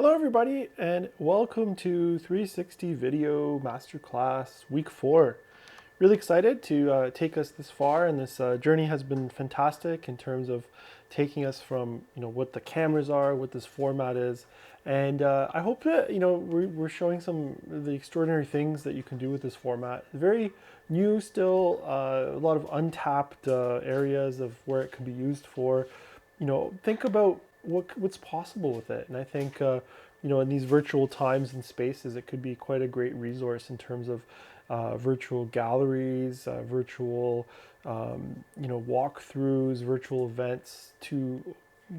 Hello everybody and welcome to 360 Video Masterclass Week 4. Really excited to take us this far, and this journey has been fantastic in terms of taking us from what the cameras are, what this format is, and I hope that we're showing some of the extraordinary things that you can do with this format. Very new still, a lot of untapped areas of where it can be used for. Think about what's possible with it, and I think in these virtual times and spaces, it could be quite a great resource in terms of virtual galleries, virtual walkthroughs, virtual events to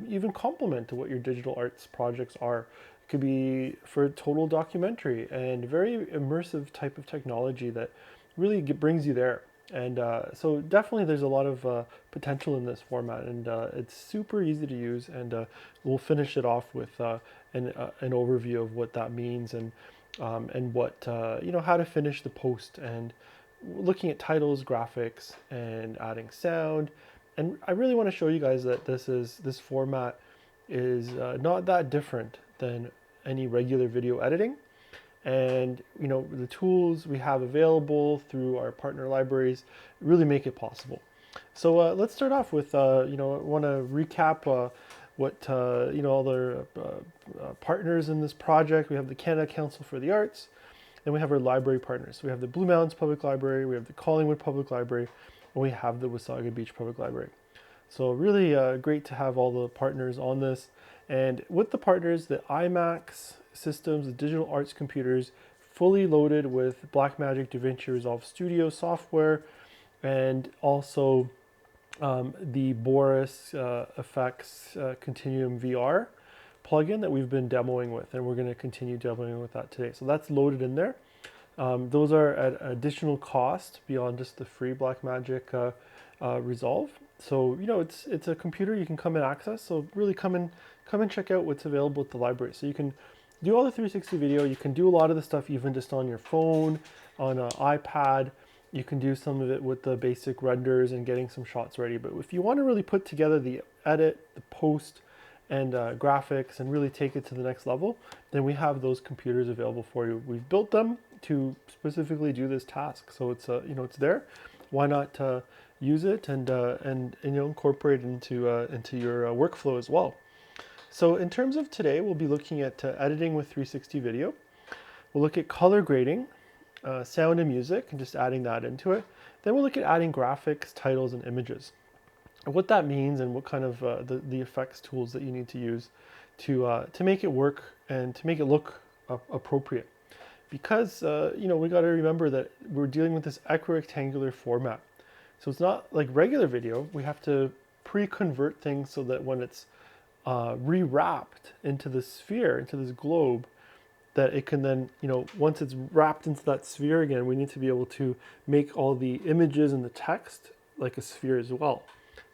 even complement to what your digital arts projects are. It could be for a total documentary and very immersive type of technology that really brings you there. And so definitely there's a lot of potential in this format, and it's super easy to use, and we'll finish it off with an overview of what that means, and what how to finish the post, and looking at titles, graphics, and adding sound. And I really want to show you guys that this format is not that different than any regular video editing. And the tools we have available through our partner libraries really make it possible. So let's start off with I want to recap what all the partners in this project. We have the Canada Council for the Arts, then we have our library partners. We have the Blue Mountains Public Library, we have the Collingwood Public Library, and we have the Wasaga Beach Public Library. So really great to have all the partners on this. And with the partners, the IMAX systems, the digital arts computers, fully loaded with Blackmagic DaVinci Resolve Studio software, and also the Boris effects Continuum VR plugin that we've been demoing with, and we're going to continue demoing with that today. So that's loaded in there. Those are at additional cost beyond just the free Blackmagic Resolve. So it's a computer you can come and access. So really come and check out what's available at the library. So you can do all the 360 video. You can do a lot of the stuff even just on your phone, on an iPad. You can do some of it with the basic renders and getting some shots ready. But if you want to really put together the edit, the post, and graphics, and really take it to the next level, then we have those computers available for you. We've built them to specifically do this task. So it's it's there. Why not use it and incorporate it into your workflow as well. So in terms of today, we'll be looking at editing with 360 video. We'll look at color grading, sound and music, and just adding that into it. Then we'll look at adding graphics, titles, and images, and what that means, and what kind of the effects tools that you need to use to make it work and to make it look appropriate. Because we got to remember that we're dealing with this equirectangular format. So it's not like regular video. We have to pre-convert things so that when it's rewrapped into the sphere, into this globe, that it can then, once it's wrapped into that sphere again, we need to be able to make all the images and the text like a sphere as well.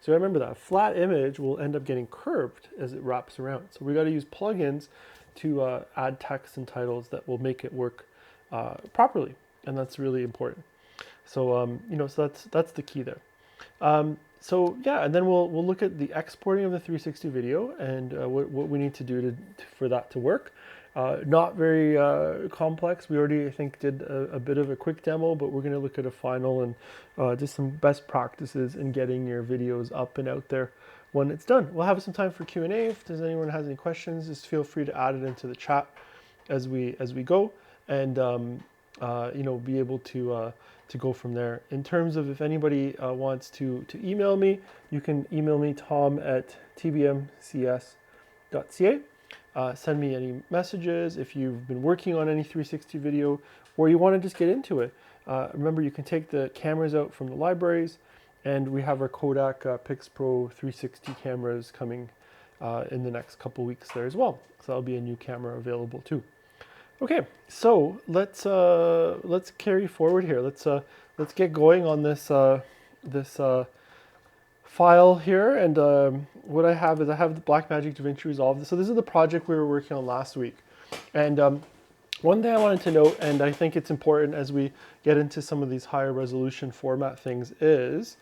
So remember that a flat image will end up getting curved as it wraps around. So we got to use plugins to add text and titles that will make it work properly, and that's really important. So so that's the key there. So yeah, and then we'll look at the exporting of the 360 video, and what we need to do for that to work. Not very complex. We already, I think, did a bit of a quick demo, but we're going to look at a final and just some best practices in getting your videos up and out there when it's done. We'll have some time for Q&A. If there's anyone who has any questions, just feel free to add it into the chat as we go, and be able to go from there. In terms of if anybody wants to email me, you can email me, tom@tbmcs.ca. Send me any messages if you've been working on any 360 video, or you want to just get into it. Remember, you can take the cameras out from the libraries, and we have our Kodak PixPro 360 cameras coming in the next couple weeks there as well. So that'll be a new camera available too. Okay, so let's carry forward here. Let's get going on this file here, and what I have the Blackmagic DaVinci Resolve. So this is the project we were working on last week, and one thing I wanted to note, and I think it's important as we get into some of these higher resolution format things, is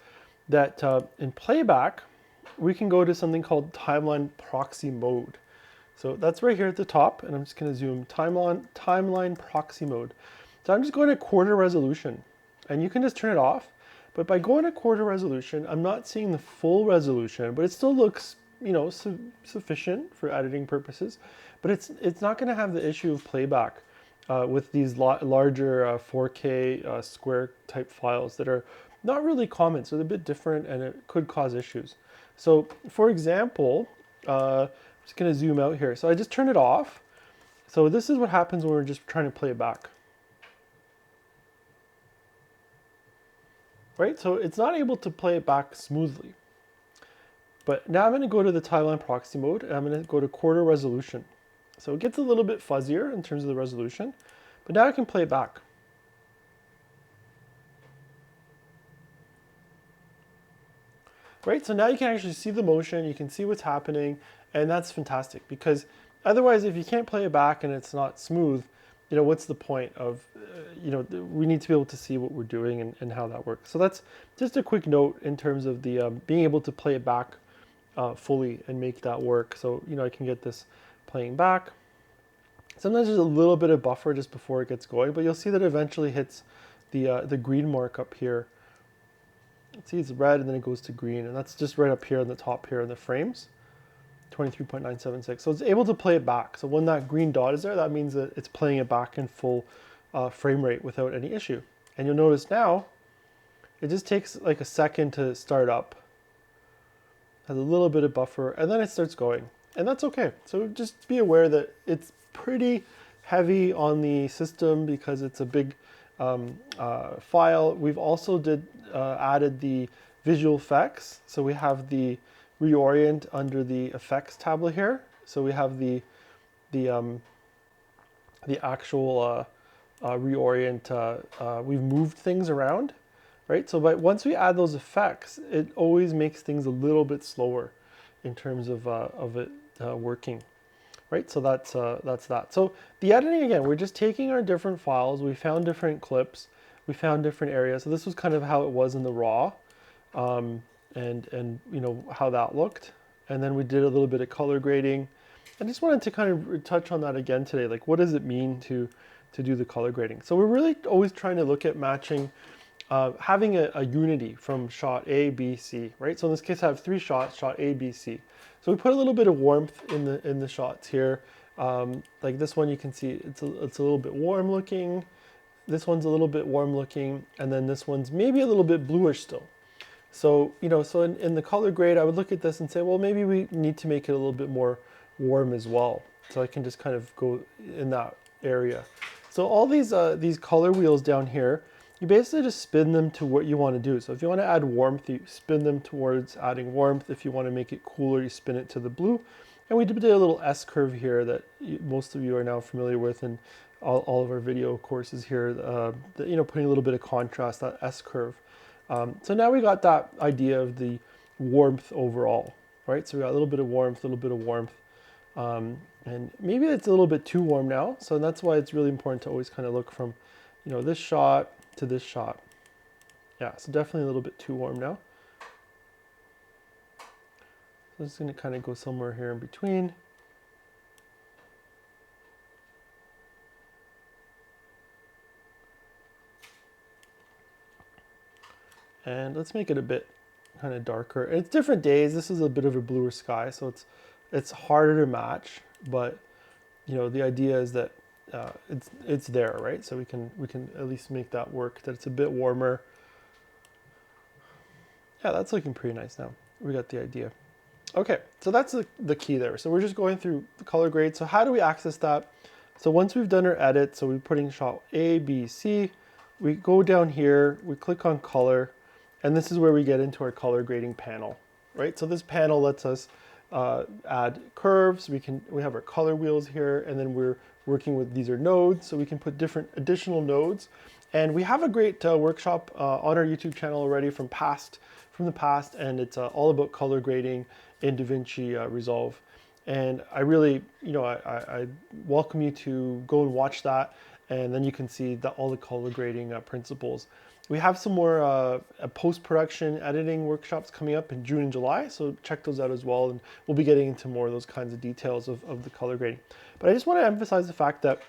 that in playback we can go to something called timeline proxy mode. So that's right here at the top, and I'm just going to zoom timeline proxy mode. So I'm just going to quarter resolution, and you can just turn it off. But by going to quarter resolution, I'm not seeing the full resolution, but it still looks, sufficient for editing purposes. But it's not going to have the issue of playback with these larger 4K square type files that are not really common. So they're a bit different, and it could cause issues. So for example, I'm just going to zoom out here. So I just turn it off. So this is what happens when we're just trying to play it back. Right? So it's not able to play it back smoothly. But now I'm going to go to the timeline proxy mode, and I'm going to go to quarter resolution. So it gets a little bit fuzzier in terms of the resolution, but now I can play it back. Right, so now you can actually see the motion, you can see what's happening, and that's fantastic, because otherwise if you can't play it back and it's not smooth, what's the point of, we need to be able to see what we're doing and how that works. So that's just a quick note in terms of the being able to play it back fully and make that work. So, I can get this playing back. Sometimes there's a little bit of buffer just before it gets going, but you'll see that it eventually hits the green mark up here. See, it's red and then it goes to green, and that's just right up here on the top here in the frames, 23.976. So it's able to play it back. So when that green dot is there, that means that it's playing it back in full frame rate without any issue. And you'll notice now, it just takes like a second to start up. Has a little bit of buffer, and then it starts going. And that's okay. So just be aware that it's pretty heavy on the system because it's a big file. We've also added the visual effects. So we have the reorient under the effects tablet here. So we have the actual reorient. We've moved things around, right? So once we add those effects, it always makes things a little bit slower in terms of it working. Right, so that's that. So the editing, again, we're just taking our different files. We found different clips. We found different areas. So this was kind of how it was in the raw, and how that looked. And then we did a little bit of color grading. I just wanted to kind of touch on that again today. Like, what does it mean to do the color grading? So we're really always trying to look at matching, having a unity from shot A, B, C, right? So in this case, I have 3 shots, shot A, B, C. So we put a little bit of warmth in the shots here. Like this one, you can see it's a little bit warm looking. This one's a little bit warm looking, and then this one's maybe a little bit bluish still. So so in the color grade, I would look at this and say, well, maybe we need to make it a little bit more warm as well. So I can just kind of go in that area. So all these color wheels down here, you basically just spin them to what you want to do. So if you want to add warmth, you spin them towards adding warmth. If you want to make it cooler, you spin it to the blue. And we did a little S curve here that most of you are now familiar with in all of our video courses here, putting a little bit of contrast, that S curve. So now we got that idea of the warmth overall, right? So we got a little bit of warmth, and maybe it's a little bit too warm now. So that's why it's really important to always kind of look from, this shot to this shot. Yeah, so definitely a little bit too warm now. So I'm just going to kind of go somewhere here in between. And let's make it a bit kind of darker. And it's different days. This is a bit of a bluer sky, so it's harder to match. But the idea is that it's there, right? So we can at least make that work. That it's a bit warmer. Yeah, that's looking pretty nice now. We got the idea. Okay, so that's the key there. So we're just going through the color grade. So how do we access that? So once we've done our edit, so we're putting shot A, B, C, we go down here, we click on color, and this is where we get into our color grading panel, right? So this panel lets us add curves. We have our color wheels here, and then we're working with, these are nodes, so we can put different additional nodes. And we have a great workshop on our YouTube channel already from the past, and it's all about color grading in DaVinci Resolve. And I really, I welcome you to go and watch that, and then you can see all the color grading principles. We have some more post-production editing workshops coming up in June and July, so check those out as well, and we'll be getting into more of those kinds of details of the color grading. But I just want to emphasize the fact that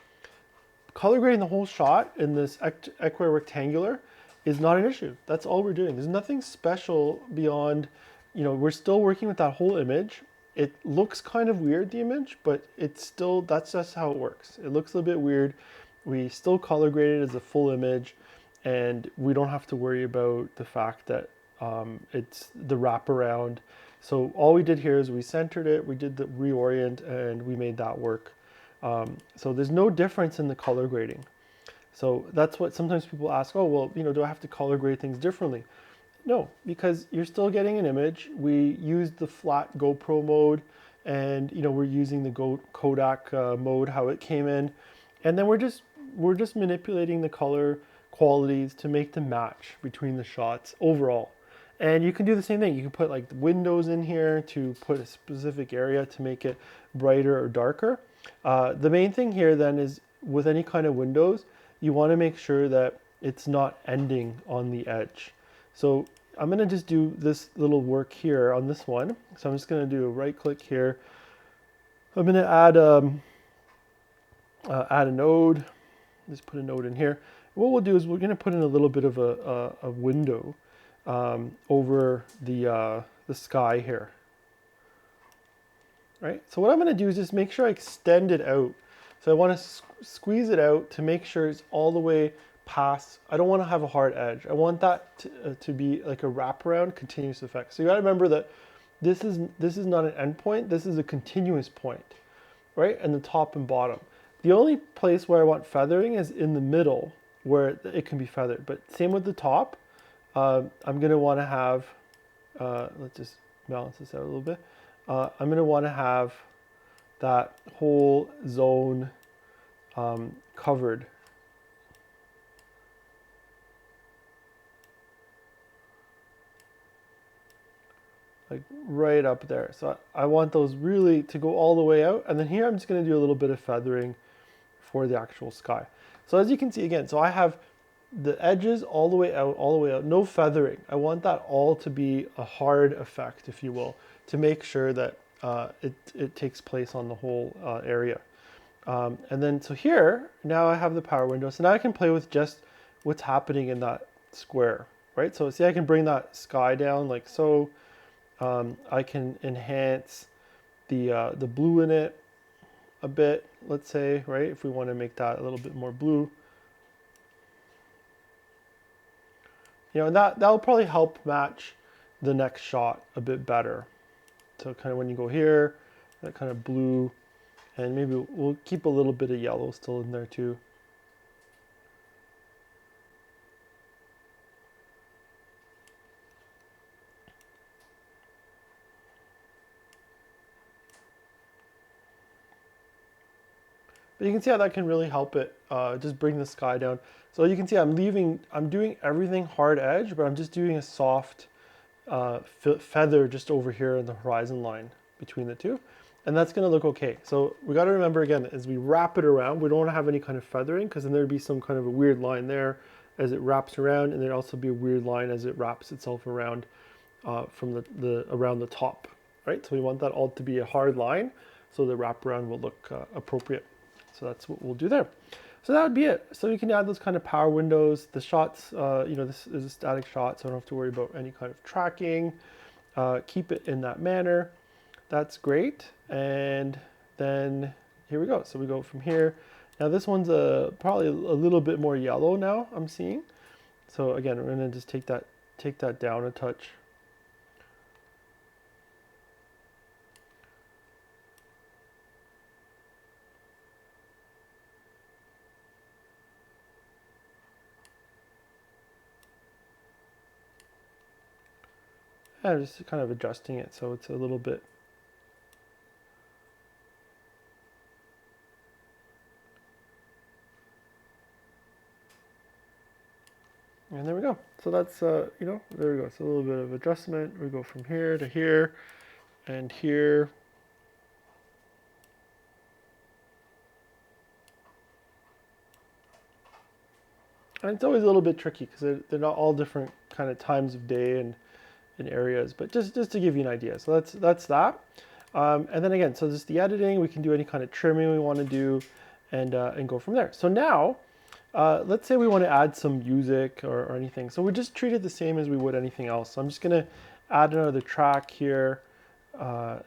color grading the whole shot in this equirectangular is not an issue. That's all we're doing. There's nothing special beyond, we're still working with that whole image. It looks kind of weird, the image, but it's still, that's just how it works. It looks a little bit weird. We still color grade it as a full image, and we don't have to worry about the fact that it's the wraparound. So all we did here is we centered it, we did the reorient, and we made that work. So there's no difference in the color grading. So that's what sometimes people ask, oh, well, do I have to color grade things differently? No, because you're still getting an image. We used the flat GoPro mode, and we're using the Kodak mode, how it came in. And then we're just manipulating the color qualities to make them match between the shots overall. And you can do the same thing. You can put like the windows in here to put a specific area to make it brighter or darker. The main thing here then is with any kind of windows, you want to make sure that it's not ending on the edge. So I'm going to just do this little work here on this one. So I'm just going to do a right click here. I'm going to add a node. Just put a node in here. What we'll do is we're going to put in a little bit of a window over the sky here. Right? So what I'm going to do is just make sure I extend it out. So I want to squeeze it out to make sure it's all the way past. I don't want to have a hard edge. I want that to be like a wraparound continuous effect. So you got to remember that this is not an endpoint. This is a continuous point, right? And the top and bottom. The only place where I want feathering is in the middle where it can be feathered. But same with the top. I'm going to want to have, let's just balance this out a little bit. I'm going to want to have that whole zone covered. Like right up there. So I want those really to go all the way out. And then here I'm just going to do a little bit of feathering for the actual sky. So as you can see again, so I have the edges all the way out, no feathering. I want that all to be a hard effect, if you will, to make sure that it takes place on the whole area. And then so here, now I have the power window. So now I can play with just what's happening in that square, right? So see, I can bring that sky down like so. I can enhance the blue in it a bit, let's say, right? If we want to make that a little bit more blue. And that'll probably help match the next shot a bit better. So kind of when you go here, that kind of blue, and maybe we'll keep a little bit of yellow still in there too. But you can see how that can really help it just bring the sky down. So you can see I'm doing everything hard edge, but I'm just doing a soft feather just over here in the horizon line between the two. And that's going to look okay. So we got to remember again, as we wrap it around, we don't want to have any kind of feathering because then there'd be some kind of a weird line there as it wraps around, and there'd also be a weird line as it wraps itself around from around the top, right? So we want that all to be a hard line so the wraparound will look appropriate. So that's what we'll do there. So that would be it. So you can add those kind of power windows. The shots, this is a static shot, so I don't have to worry about any kind of tracking. Keep it in that manner. That's great. And then here we go. So we go from here. Now this one's probably a little bit more yellow now, I'm seeing. So again, we're gonna just take that down a touch. And just kind of adjusting it so it's a little bit. And there we go. So that's, there we go. It's a little bit of adjustment. We go from here to here and here. And it's always a little bit tricky because they're not all different kind of times of day and areas, but just to give you an idea. So that's that. And then again, so just the editing, we can do any kind of trimming we want to do and go from there. So now, let's say we want to add some music or anything. So we just treat it the same as we would anything else. So I'm just going to add another track here, add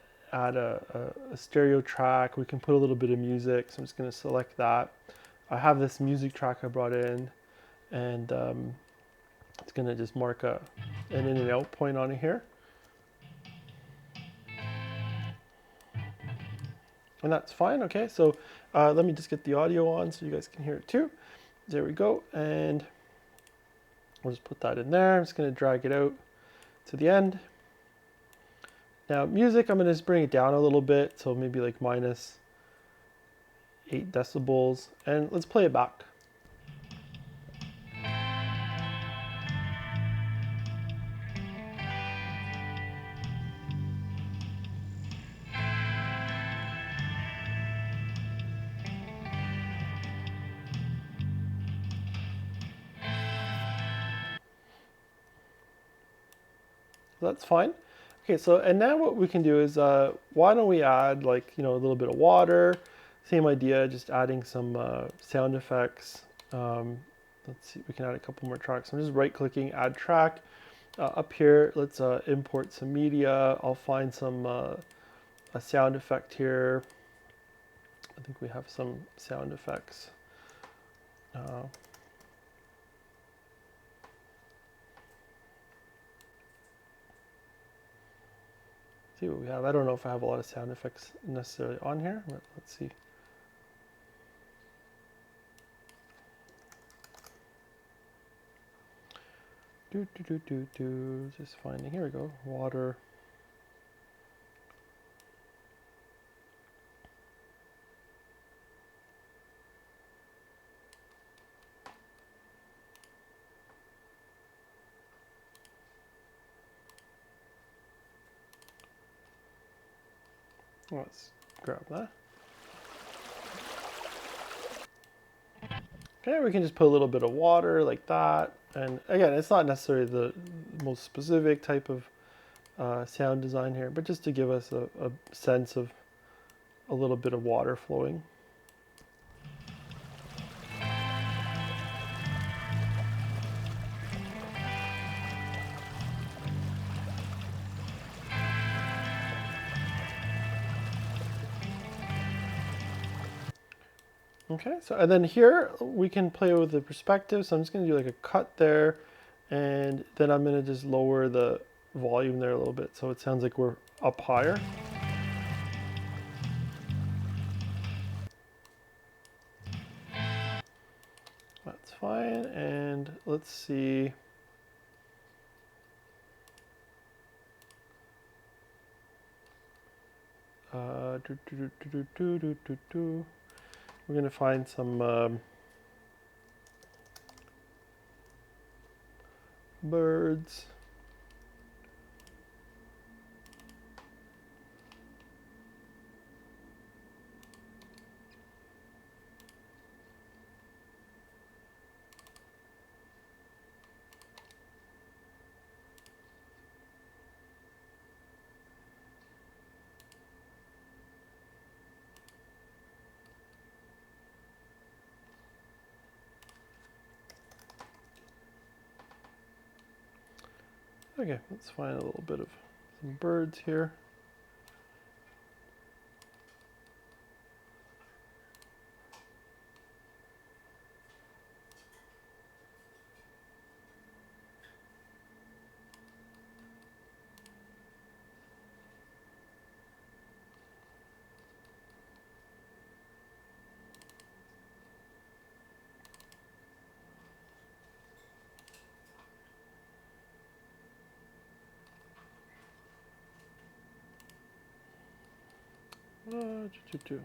a stereo track. We can put a little bit of music. So I'm just going to select that. I have this music track I brought in, and it's going to just mark an in and out point on it here. And that's fine. Okay, so let me just get the audio on so you guys can hear it too. There we go. And we'll just put that in there. I'm just going to drag it out to the end. Now music, I'm going to just bring it down a little bit. So maybe like minus 8 decibels. And let's play it back. That's fine. Okay, so and now what we can do is why don't we add like, you know, a little bit of water, same idea, just adding some sound effects. Let's see, we can add a couple more tracks. I'm just right clicking, add track. Up here, let's import some media. I'll find some a sound effect here. I think we have some sound effects. See what we have. I don't know if I have a lot of sound effects necessarily on here, but let's see. Just finding, here we go, water. Let's grab that. Okay, we can just put a little bit of water like that. And again, it's not necessarily the most specific type of sound design here, but just to give us a sense of a little bit of water flowing. Okay, so and then here we can play with the perspective. So I'm just going to do like a cut there, and then I'm going to just lower the volume there a little bit so it sounds like we're up higher. That's fine, and let's see. We're going to find some birds. Okay, let's find a little bit of some birds here.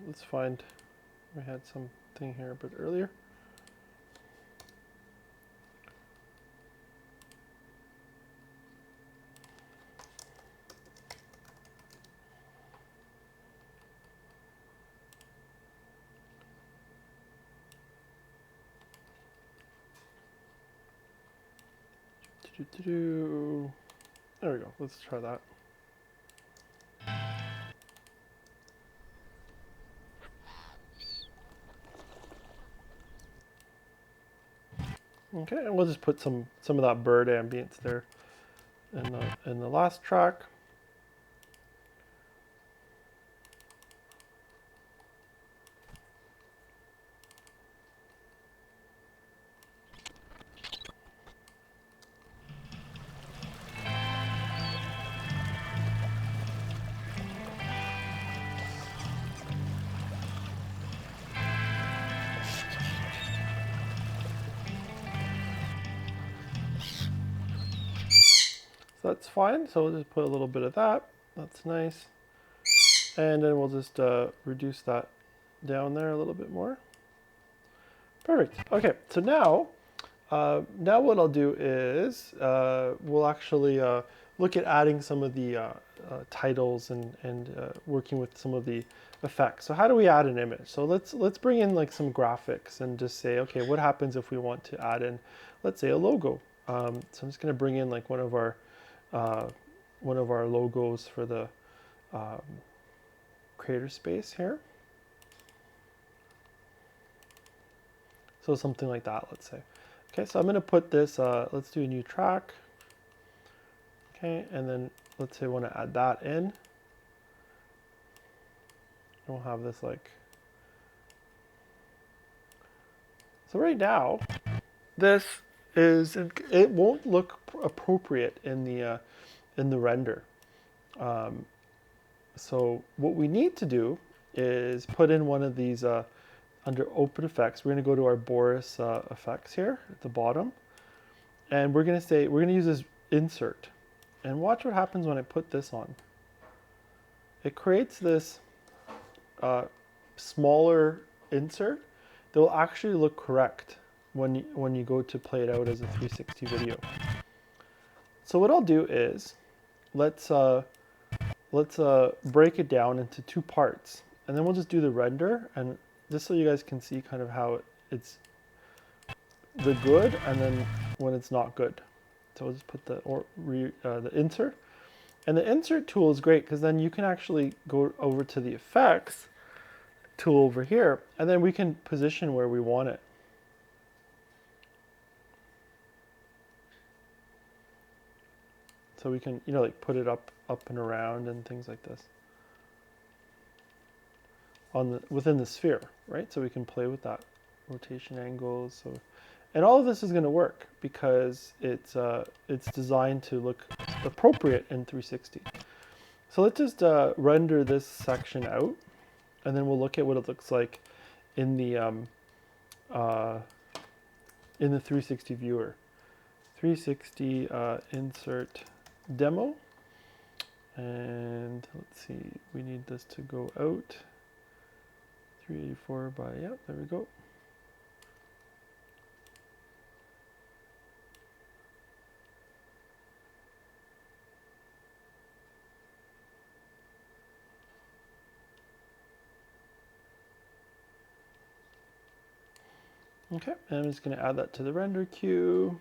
Let's find, we had something here a bit earlier. There we go. Let's try that. Okay, and we'll just put some of that bird ambience there in the last track. So that's fine. So we'll just put a little bit of that. That's nice. And then we'll just reduce that down there a little bit more. Perfect. Okay, so now what I'll do is we'll actually look at adding some of the titles and working with some of the effects. So how do we add an image? So let's bring in like some graphics and just say, okay, what happens if we want to add in, let's say, a logo. So I'm just going to bring in like one of our logos for the creator space here. So something like that, let's say. Okay, so I'm going to put this, let's do a new track. Okay, and then let's say I want to add that in. We'll have this like, so right now, this is, it won't look appropriate in the render. So what we need to do is put in one of these under open effects. We're going to go to our Boris effects here at the bottom, and we're going to use this insert, and watch what happens when I put this on. It creates this smaller insert that will actually look correct when you go to play it out as a 360 video. So what I'll do is let's break it down into two parts, and then we'll just do the render, and just so you guys can see kind of how it's the good and then when it's not good. So we'll just put the insert. And the insert tool is great because then you can actually go over to the effects tool over here, and then we can position where we want it. So we can, like put it up and around and things like this within the sphere, right? So we can play with that rotation angles. So, and all of this is going to work because it's designed to look appropriate in 360. So let's just render this section out, and then we'll look at what it looks like in the 360 viewer. 360 insert demo, and let's see, we need this to go out 384 by, yeah, there we go. Okay, and I'm just going to add that to the render queue,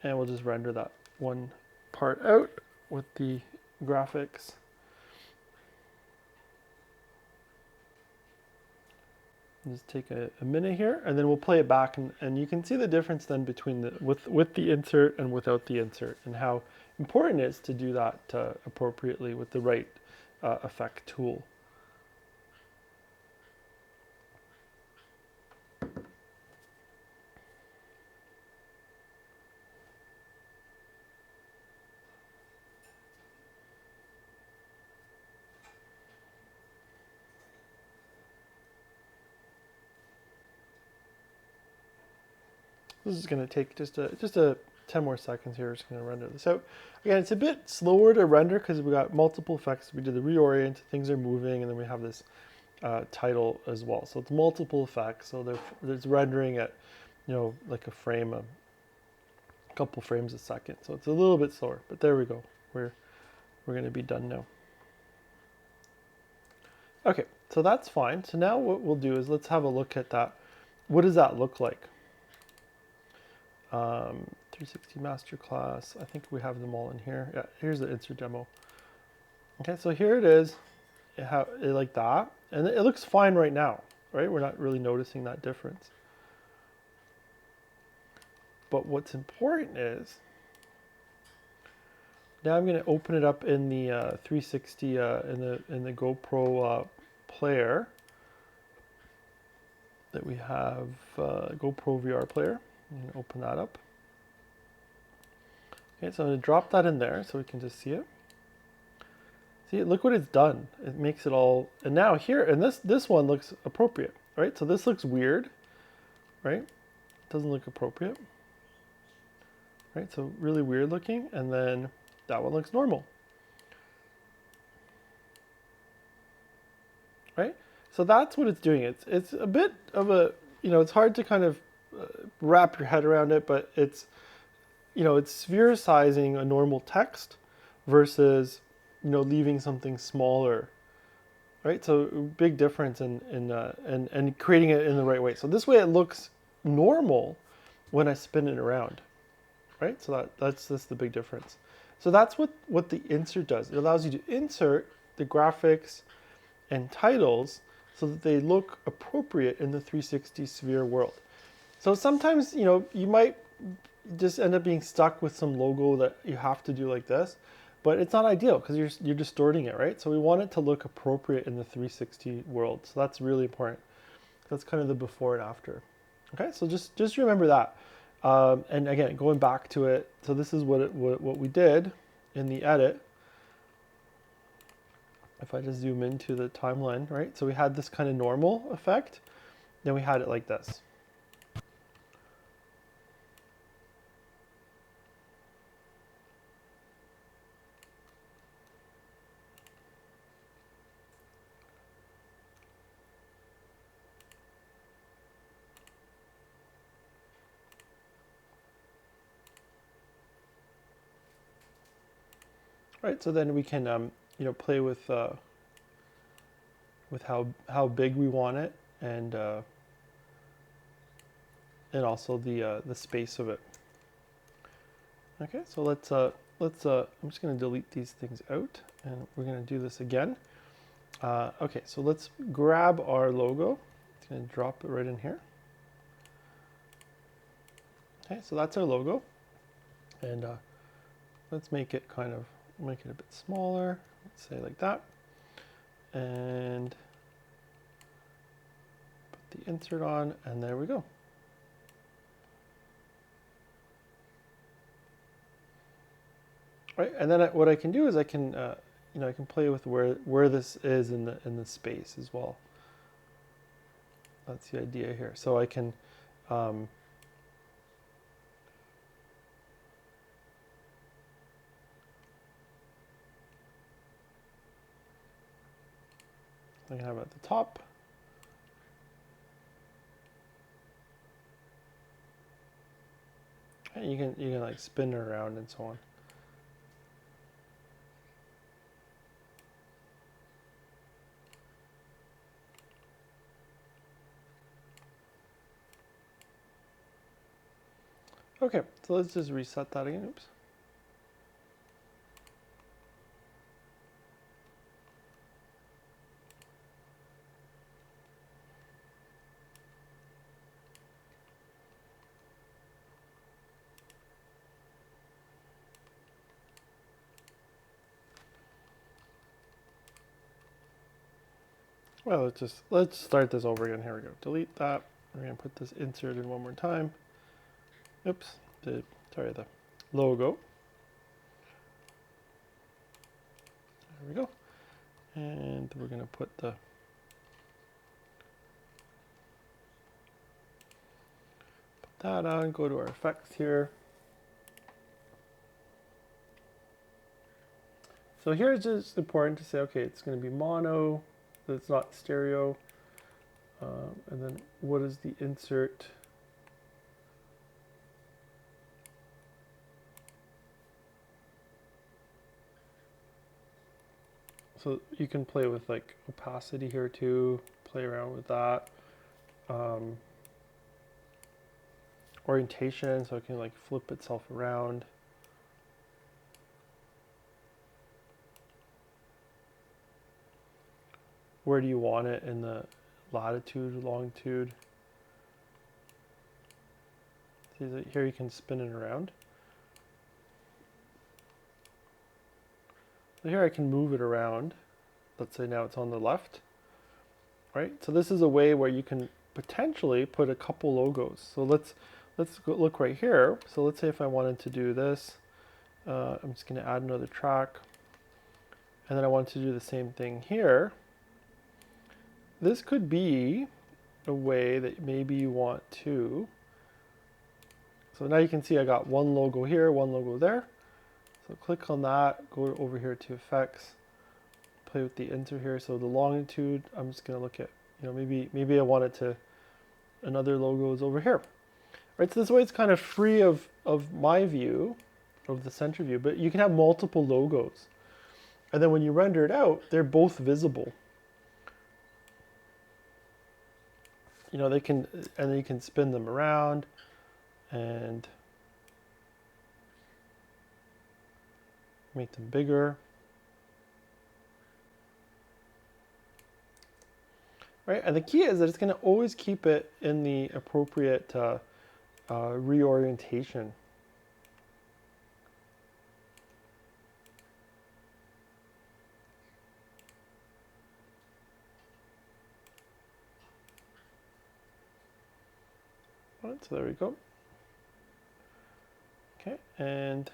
and we'll just render that one part out with the graphics. Just take a minute here, and then we'll play it back, and you can see the difference then between with the insert and without the insert, and how important it is to do that appropriately with the right effect tool. This is going to take just a 10 more seconds here. We're just going to render this out. Again, it's a bit slower to render because we got multiple effects. We did the reorient, things are moving, and then we have this title as well. So it's multiple effects. So there's rendering at, like a couple frames a second. So it's a little bit slower, but there we go. We're going to be done now. Okay, so that's fine. So now what we'll do is let's have a look at that. What does that look like? 360 Masterclass. I think we have them all in here. Yeah, here's the insert demo. Okay, so here it is, like that. And it looks fine right now, right? We're not really noticing that difference. But what's important is, now I'm going to open it up in the 360 in the GoPro player that we have, GoPro VR player. I'm going to open that up. Okay, so I'm going to drop that in there so we can just see it. See, look what it's done. It makes it all, and now here, and this one looks appropriate, right? So this looks weird, right? It doesn't look appropriate, right? So really weird looking, and then that one looks normal, right? So that's what it's doing. It's a bit of a, it's hard to kind of wrap your head around it, but it's, it's sphericizing a normal text versus, leaving something smaller, right? So big difference and creating it in the right way. So this way it looks normal when I spin it around, right? So that's just the big difference. So that's what the insert does. It allows you to insert the graphics and titles so that they look appropriate in the 360 sphere world. So sometimes, you might just end up being stuck with some logo that you have to do like this, but it's not ideal because you're distorting it, right? So we want it to look appropriate in the 360 world. So that's really important. That's kind of the before and after. Okay, so just remember that. And again, going back to it, so this is what we did in the edit. If I just zoom into the timeline, right? So we had this kind of normal effect, then we had it like this. Right, so then we can play with how big we want it, and also the space of it. Okay, so let's I'm just going to delete these things out, and we're going to do this again. Okay, so let's grab our logo. It's going to drop it right in here. Okay, so that's our logo, and let's make it a bit smaller. Let's say like that, and put the insert on, and there we go. Right, and then what I can do is I can I can play with where this is in the space as well. That's the idea here. So I can have it at the top. And you can like spin it around and so on. Okay, so let's just reset that again. Oops. Well, let's start this over again. Here we go. Delete that. We're going to put this insert in one more time. Oops. Sorry, the logo. There we go. And we're going to put that on. Go to our effects here. So here it's just important to say, okay, it's going to be mono. It's not stereo, and then what is the insert? So you can play with like opacity here too, play around with that. orientation, so it can like flip itself around. Where do you want it in the latitude, longitude? See that here you can spin it around. So here I can move it around. Let's say now it's on the left, right? So this is a way where you can potentially put a couple logos. So let's go look right here. So let's say if I wanted to do this, I'm just going to add another track, and then I want to do the same thing here. This could be a way that maybe you want to. So now you can see I got one logo here, one logo there. So click on that, go over here to effects, play with the insert here. So the longitude, I'm just going to look at, maybe I want it to, another logo is over here. Right, so this way it's kind of free of my view, of the center view, but you can have multiple logos. And then when you render it out, they're both visible. They can, and then you can spin them around and make them bigger. Right, and the key is that it's going to always keep it in the appropriate reorientation. All right, so there we go. Okay, and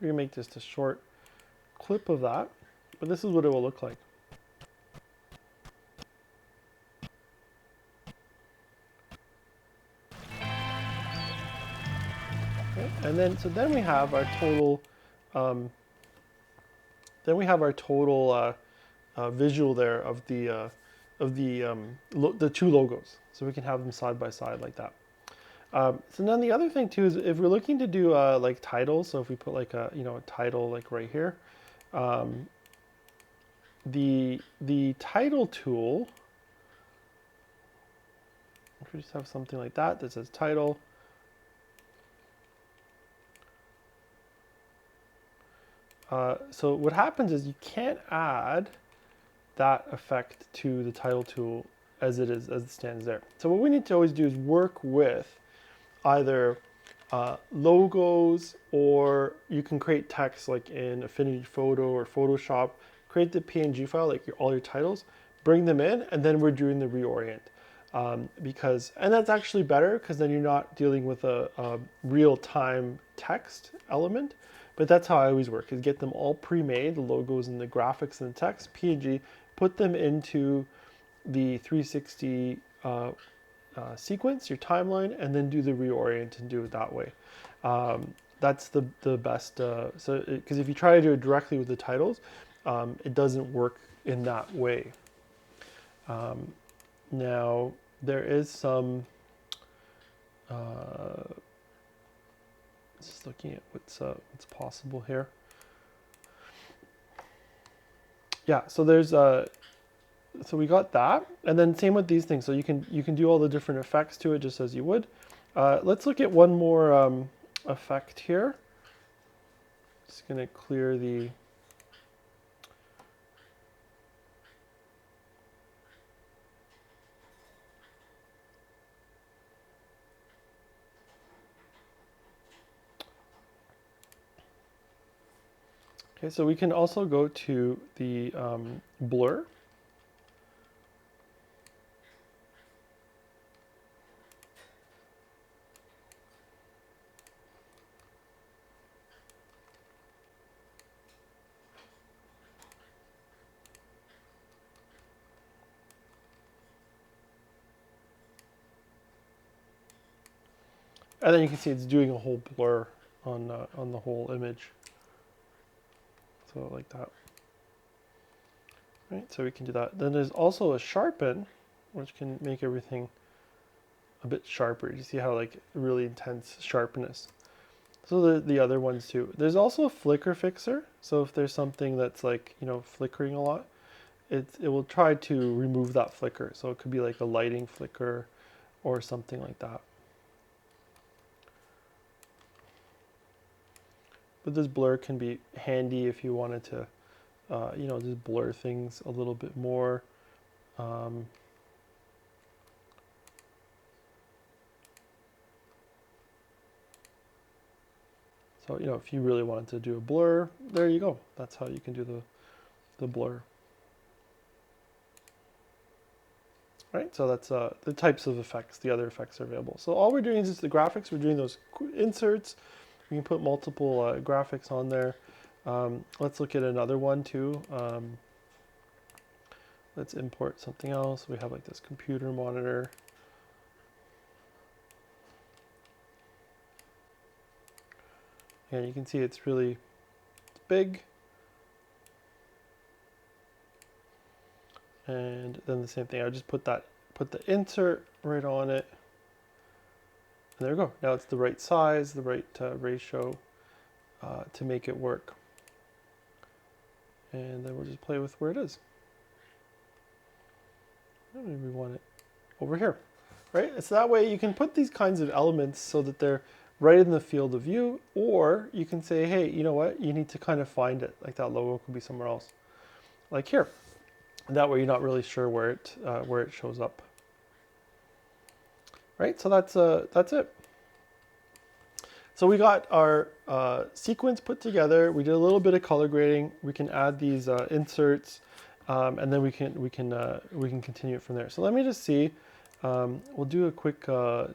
we're going to make just a short clip of that, but this is what it will look like. Okay, and then we have our total visual there of the two logos, so we can have them side by side like that. So then the other thing too is if we're looking to do like titles, so if we put like a title like right here, the title tool, if we just have something like that that says title, so what happens is you can't add that effect to the title tool as it stands there. So what we need to always do is work with either logos, or you can create text like in Affinity Photo or Photoshop, create the PNG file, like all your titles, bring them in, and then we're doing the reorient. And that's actually better because then you're not dealing with a real-time text element. But that's how I always work, is get them all pre-made, the logos and the graphics and the text, PNG, put them into the 360 sequence, your timeline, and then do the reorient and do it that way. That's the best, because if you try to do it directly with the titles, it doesn't work in that way. Now, there is some, just looking at what's possible here. Yeah, so there's so we got that, and then same with these things. So you can do all the different effects to it just as you would. Let's look at one more effect here. Just gonna clear the. Okay, so we can also go to the blur. And then you can see it's doing a whole blur on the whole image. So like that. Right, so we can do that. Then there's also a sharpen, which can make everything a bit sharper. You see how like really intense sharpness. So the other ones too. There's also a flicker fixer. So if there's something that's like, flickering a lot, it will try to remove that flicker. So it could be like a lighting flicker or something like that. But this blur can be handy if you wanted to, you know, just blur things a little bit more. So, you know, if you really wanted to do a blur, there you go. That's how you can do the blur. Right, so that's the types of effects, the other effects are available. So all we're doing is just the graphics. We're doing those inserts. We can put multiple graphics on there. Let's look at another one too. Let's import something else. We have like this computer monitor. And you can see it's really big. And then the same thing, I would just put the insert right on it. And there we go. Now it's the right size, the right ratio to make it work. And then we'll just play with where it is. Maybe we want it over here, right? So that way you can put these kinds of elements so that they're right in the field of view, or you can say, hey, you know what? You need to kind of find it. Like that logo could be somewhere else, like here. And that way you're not really sure where it shows up. Right, so that's it. So we got our sequence put together. We did a little bit of color grading. We can add these inserts, and then we can continue it from there. So let me just see. We'll do a quick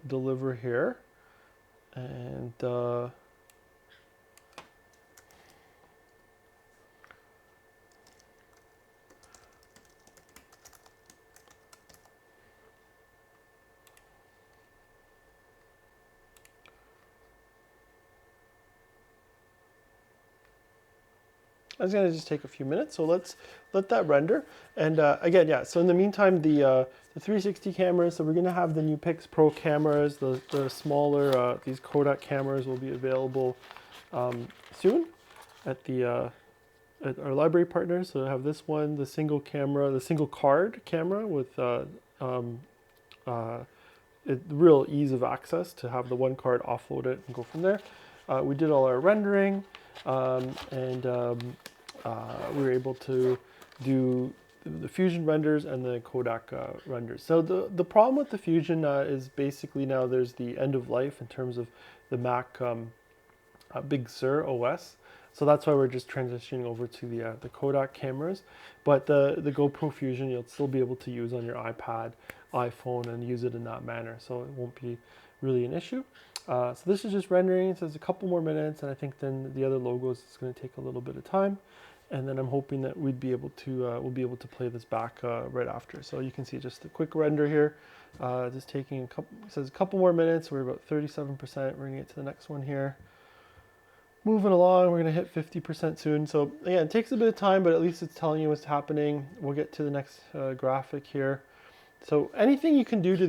deliver here, and it's going to just take a few minutes, so let's let that render. And again, yeah, so in the meantime, the 360 cameras, so we're going to have the new Pix Pro cameras, the smaller, these Kodak cameras will be available soon at at our library partners. So I have this one, the single camera, the single card camera with real ease of access to have the one card, offload it and go from there. We did all our rendering, and we were able to do the Fusion renders and the Kodak renders. So the problem with the Fusion is basically now there's the end of life in terms of the Mac Big Sur OS. So that's why we're just transitioning over to the Kodak cameras. But the GoPro Fusion you'll still be able to use on your iPad, iPhone, and use it in that manner. So it won't be really an issue. So this is just rendering. It says a couple more minutes, and I think then the other logos is going to take a little bit of time. And then I'm hoping that we'll be able to play this back right after. So you can see just a quick render here. Just taking it says a couple more minutes. We're about 37%. We're going to get to the next one here. Moving along, we're going to hit 50% soon. So again, it takes a bit of time, but at least it's telling you what's happening. We'll get to the next graphic here. So anything you can do to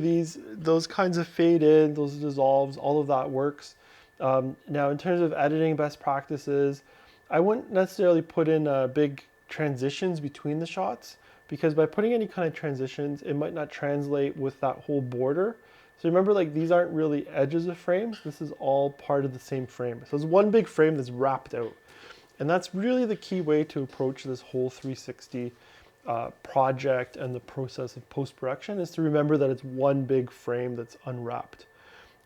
those kinds of fade in, those dissolves, all of that works. Now in terms of editing best practices, I wouldn't necessarily put in big transitions between the shots, because by putting any kind of transitions, it might not translate with that whole border. So remember, like, these aren't really edges of frames. This is all part of the same frame. So it's one big frame that's wrapped out. And that's really the key way to approach this whole 360 project and the process of post-production, is to remember that it's one big frame that's unwrapped.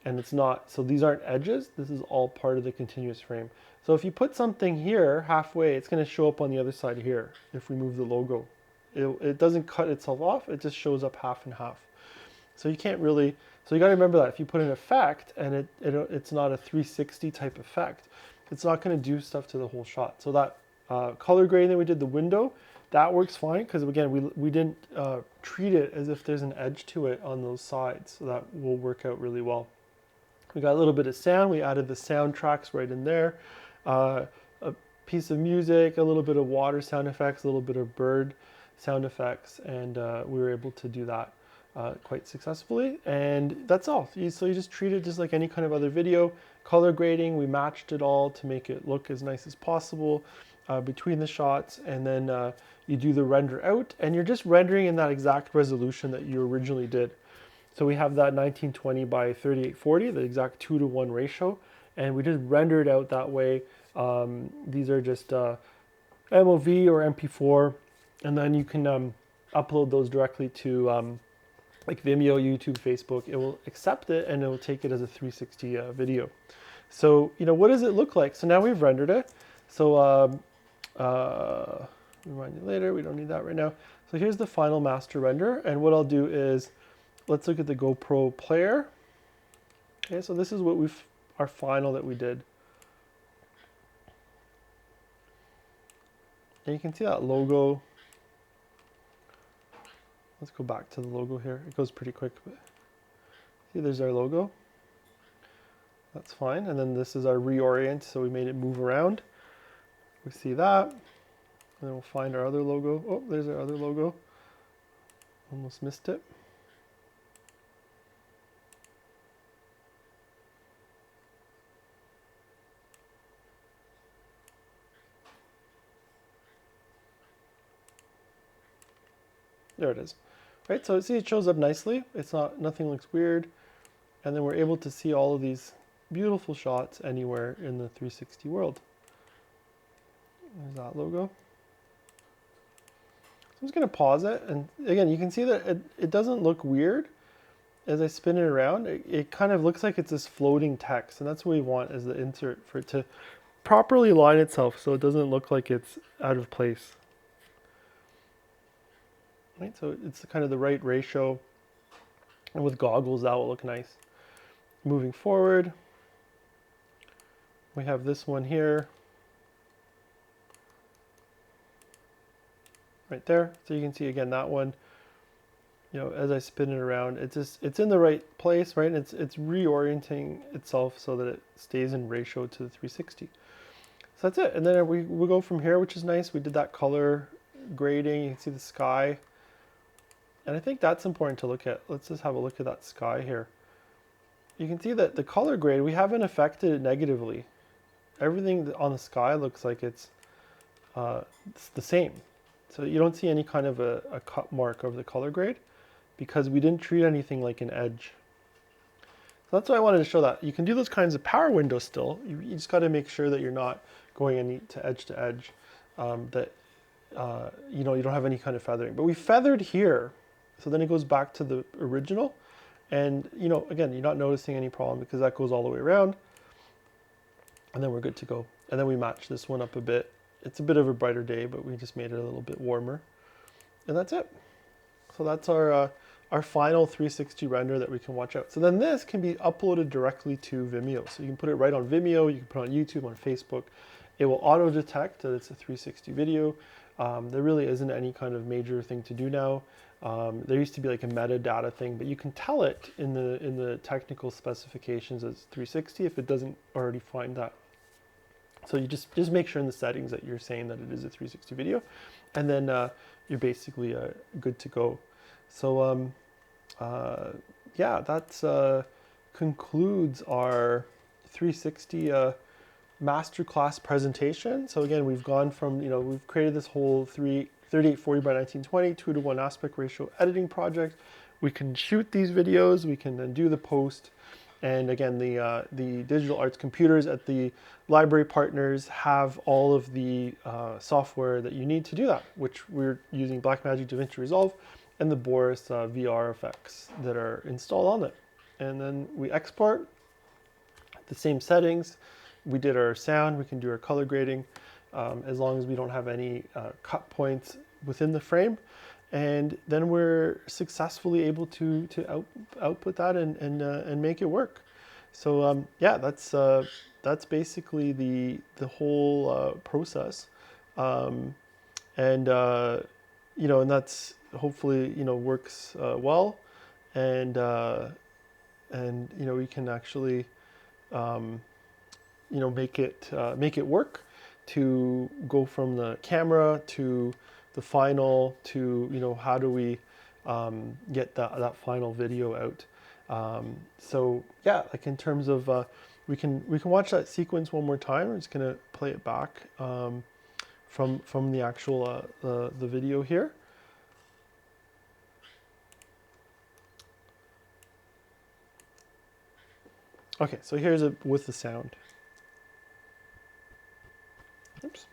And it's not, so these aren't edges. This is all part of the continuous frame. So if you put something here halfway, it's going to show up on the other side here if we move the logo. It doesn't cut itself off. It just shows up half and half. So you can't really, so you got to remember that if you put an effect and it's not a 360 type effect, it's not going to do stuff to the whole shot. So that color grading that we did, the window, that works fine, because again, we didn't treat it as if there's an edge to it on those sides. So that will work out really well. We got a little bit of sound. We added the sound tracks right in there. A piece of music, a little bit of water sound effects, a little bit of bird sound effects, and we were able to do that quite successfully. And that's all. So you just treat it just like any kind of other video. Color grading, we matched it all to make it look as nice as possible. between the shots, and then you do the render out, and you're just rendering in that exact resolution that you originally did. So we have that 1920 by 3840, the exact 2:1 ratio, and we just render it out that way. These are just MOV or MP4, and then you can upload those directly to like Vimeo, YouTube, Facebook. It will accept it and it will take it as a 360 video. So, what does it look like? So now we've rendered it. So, remind you later, we don't need that right now. So here's the final master render. And what I'll do is, let's look at the GoPro player. Okay, so this is what our final that we did. And you can see that logo. Let's go back to the logo here. It goes pretty quick, but see, there's our logo. That's fine. And then this is our reorient, so we made it move around. We see that. And then we'll find our other logo. Oh, there's our other logo. Almost missed it. There it is. Right, so see, it shows up nicely. Nothing looks weird. And then we're able to see all of these beautiful shots anywhere in the 360 world. There's that logo. So I'm just going to pause it. And again, you can see that it doesn't look weird. As I spin it around, it kind of looks like it's this floating text. And that's what we want as the insert, for it to properly align itself so it doesn't look like it's out of place. Right, so it's kind of the right ratio, and with goggles that will look nice. Moving forward, we have this one here, right there. So you can see again that one. As I spin it around, it's in the right place, right? And it's reorienting itself so that it stays in ratio to the 360. So that's it. And then we go from here, which is nice. We did that color grading. You can see the sky. And I think that's important to look at. Let's just have a look at that sky here. You can see that the color grade, we haven't affected it negatively. Everything on the sky looks like it's the same. So you don't see any kind of a cut mark over the color grade because we didn't treat anything like an edge. So that's why I wanted to show that. You can do those kinds of power windows still. You just got to make sure that you're not going any to edge, that you don't have any kind of feathering. But we feathered here. So then it goes back to the original, and again, you're not noticing any problem because that goes all the way around, and then we're good to go. And then we match this one up a bit. It's a bit of a brighter day, but we just made it a little bit warmer, and that's it. So that's our final 360 render that we can watch out. So then this can be uploaded directly to Vimeo. So you can put it right on Vimeo, you can put it on YouTube, on Facebook. It will auto detect that it's a 360 video. There really isn't any kind of major thing to do now. There used to be like a metadata thing, but you can tell it in the technical specifications as 360 if it doesn't already find that. So you just make sure in the settings that you're saying that it is a 360 video, and then you're basically good to go. So yeah, that concludes our 360 masterclass presentation. So again, we've gone from, we've created this whole 3840 by 1920 2:1 aspect ratio editing project. We can shoot these videos, we can then do the post. And again, the digital arts computers at the library partners have all of the software that you need to do that, which we're using Blackmagic DaVinci Resolve and the Boris VR effects that are installed on it. And then we export the same settings. We did our sound, we can do our color grading, as long as we don't have any cut points within the frame. And then we're successfully able to output that and make it work. So yeah, that's basically the whole process, and and that's hopefully works well, and we can actually make it work to go from the camera to the final to how do we get that final video out. So yeah, like in terms of we can watch that sequence one more time. I'm just gonna play it back from the actual the video here. Okay, so here's it with the sound. Oops.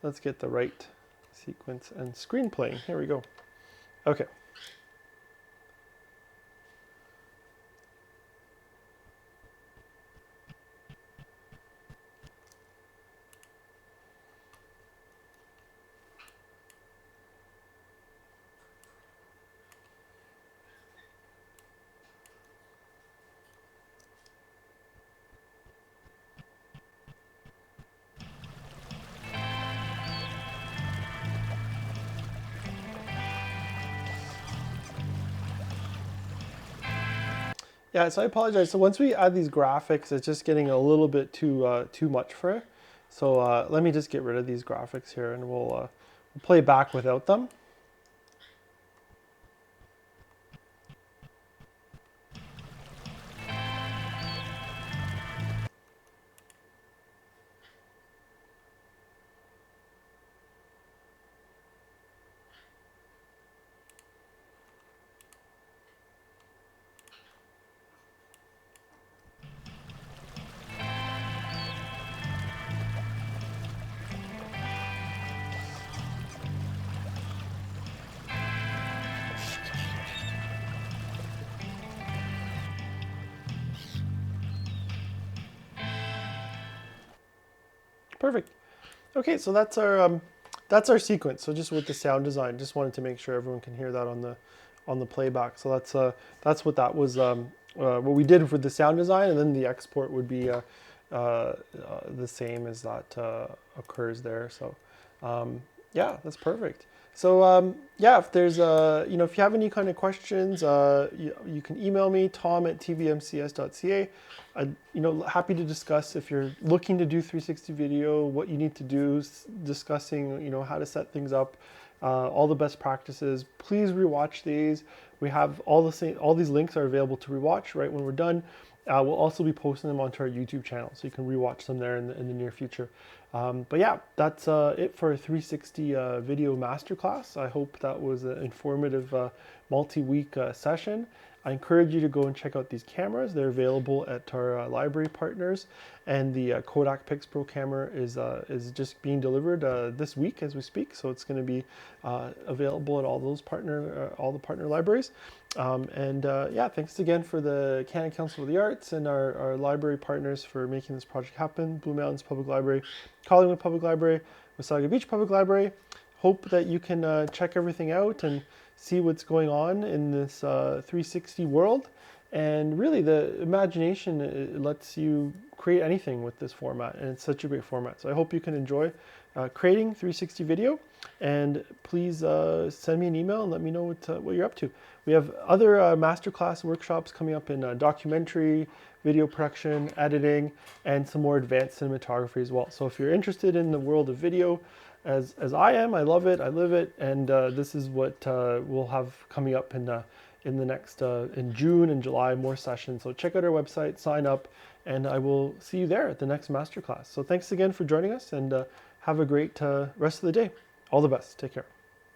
Let's get the right sequence and screen playing. Here we go. Okay. Yeah, so I apologize. So once we add these graphics, it's just getting a little bit too much for it. So let me just get rid of these graphics here, and we'll play back without them. Perfect. Okay, so that's our sequence. So just with the sound design, just wanted to make sure everyone can hear that on the playback. So that's what that was. What we did for the sound design, and then the export would be the same as that occurs there. So yeah, that's perfect. So yeah, if there's if you have any kind of questions, you can email me, tom@tvmcs.ca. Happy to discuss if you're looking to do 360 video, what you need to do, discussing how to set things up, all the best practices. Please rewatch these. We have all these links are available to rewatch right when we're done. We'll also be posting them onto our YouTube channel, so you can rewatch them there in the near future. But yeah, that's it for a 360 video masterclass. I hope that was an informative multi-week session. I encourage you to go and check out these cameras. They're available at our library partners, and the Kodak PixPro camera is just being delivered this week as we speak. So it's going to be available at all the partner libraries. Yeah, thanks again for the Canada Council of the Arts and our library partners for making this project happen. Blue Mountains Public Library, Collingwood Public Library, Wasaga Beach Public Library. Hope that you can check everything out and see what's going on in this 360 world. And really, the imagination, it lets you create anything with this format, and it's such a great format. So I hope you can enjoy creating 360 video, and please send me an email and let me know what you're up to. We have other masterclass workshops coming up in documentary, video production, editing, and some more advanced cinematography as well. So if you're interested in the world of video, as I am, I love it, I live it, and this is what we'll have coming up in the next, in June and July, more sessions. So check out our website, sign up, and I will see you there at the next masterclass. So thanks again for joining us, and have a great rest of the day. All the best. Take care.